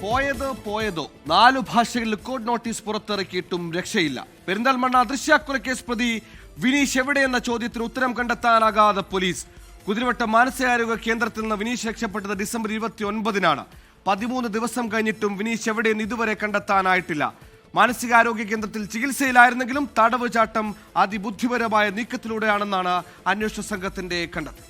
പോയതോ 4 ഭാഷകളിൽ code notice പുറത്തിറക്കിയിട്ടും രക്ഷയില്ല. പെരിന്തൽമണ്ണ ദൃശ്യാക്കൊലക്കേസ് പ്രതി വിനീഷ് എവിടെയെന്ന ചോദ്യത്തിന് ഉത്തരം കണ്ടെത്താനാകാതെ പോലീസ്. കുതിരവട്ടം മാനസികാരോഗ്യ കേന്ദ്രത്തിൽ നിന്ന് വിനീഷ് രക്ഷപ്പെട്ടത് ഡിസംബർ 29-നാണ്. 13 ദിവസം കഴിഞ്ഞിട്ടും വിനീഷ് എവിടെയെന്ന് ഇതുവരെ കണ്ടെത്താനായിട്ടില്ല. മാനസികാരോഗ്യ കേന്ദ്രത്തിൽ ചികിത്സയിലായിരുന്നെങ്കിലും തടവ് ചാട്ടം അതിബുദ്ധിപരമായ നീക്കത്തിലൂടെയാണെന്നാണ് അന്വേഷണ സംഘത്തിന്റെ കണ്ടെത്തൽ.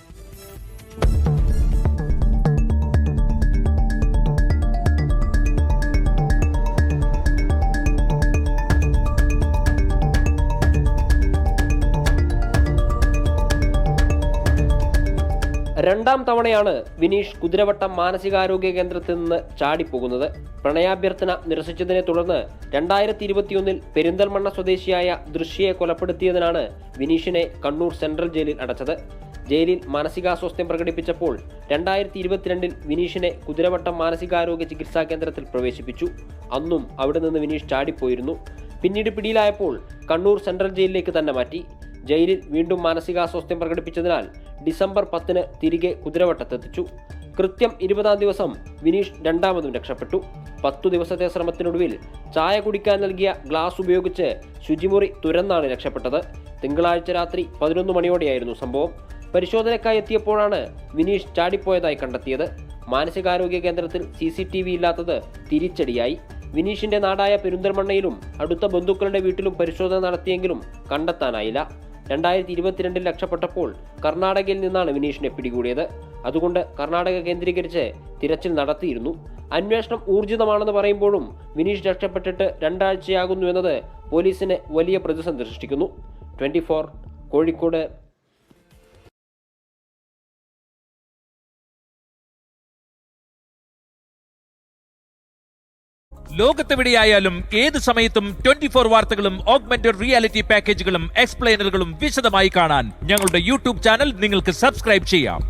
രണ്ടാം തവണയാണ് വിനീഷ് കുതിരവട്ടം മാനസികാരോഗ്യ കേന്ദ്രത്തിൽ നിന്ന് ചാടിപ്പോകുന്നത്. പ്രണയാഭ്യർത്ഥന നിരസിച്ചതിനെ തുടർന്ന് 2021 പെരിന്തൽമണ്ണ സ്വദേശിയായ ദൃശ്യയെ കൊലപ്പെടുത്തിയതിനാണ് വിനീഷിനെ കണ്ണൂർ സെൻട്രൽ ജയിലിൽ അടച്ചത്. ജയിലിൽ മാനസികാസ്വാസ്ഥ്യം പ്രകടിപ്പിച്ചപ്പോൾ 2022 വിനീഷിനെ കുതിരവട്ടം മാനസികാരോഗ്യ ചികിത്സാ കേന്ദ്രത്തിൽ പ്രവേശിപ്പിച്ചു. അന്നും അവിടെ നിന്ന് വിനീഷ് ചാടിപ്പോയിരുന്നു. പിന്നീട് പിടിയിലായപ്പോൾ കണ്ണൂർ സെൻട്രൽ ജയിലിലേക്ക് തന്നെ മാറ്റി. ജയിലിൽ വീണ്ടും മാനസികാസ്വാസ്ഥ്യം പ്രകടിപ്പിച്ചതിനാൽ ഡിസംബർ 10 തിരികെ കുതിരവട്ടത്തെത്തിച്ചു. കൃത്യം 20-ാം ദിവസം വിനീഷ് രണ്ടാമതും രക്ഷപ്പെട്ടു. 10 ദിവസത്തെ ശ്രമത്തിനൊടുവിൽ ചായ കുടിക്കാൻ നൽകിയ ഗ്ലാസ് ഉപയോഗിച്ച് ശുചിമുറി തുരന്നാണ് രക്ഷപ്പെട്ടത്. തിങ്കളാഴ്ച രാത്രി 11 മണിയോടെയായിരുന്നു സംഭവം. പരിശോധനയ്ക്കായി എത്തിയപ്പോഴാണ് വിനീഷ് ചാടിപ്പോയതായി കണ്ടെത്തിയത്. മാനസികാരോഗ്യ കേന്ദ്രത്തിൽ CCTV ഇല്ലാത്തത് തിരിച്ചടിയായി. വിനീഷിന്റെ നാടായ പെരിന്തൽമണ്ണയിലും അടുത്ത ബന്ധുക്കളുടെ വീട്ടിലും പരിശോധന നടത്തിയെങ്കിലും കണ്ടെത്താനായില്ല. 2022 രക്ഷപ്പെട്ടപ്പോൾ കർണാടകയിൽ നിന്നാണ് വിനീഷിനെ പിടികൂടിയത്. അതുകൊണ്ട് കർണാടക കേന്ദ്രീകരിച്ച് തിരച്ചിൽ നടത്തിയിരുന്നു. അന്വേഷണം ഊർജിതമാണെന്ന് പറയുമ്പോഴും വിനീഷ് രക്ഷപ്പെട്ടിട്ട് 2 ആഴ്ചയാകുന്നു എന്നത് പോലീസിന് വലിയ പ്രതിസന്ധി സൃഷ്ടിക്കുന്നു. 24 കോഴിക്കോട്. ലോകത്തെവിടെയായാലും ഏത് സമയത്തും 24 വാർത്തകളും ഓഗ്മെന്റഡ് റിയാലിറ്റി പാക്കേജുകളും എക്സ്പ്ലെയിനറുകളും വിശദമായി കാണാൻ ഞങ്ങളുടെ യൂട്യൂബ് ചാനൽ നിങ്ങൾക്ക് സബ്സ്ക്രൈബ് ചെയ്യാം.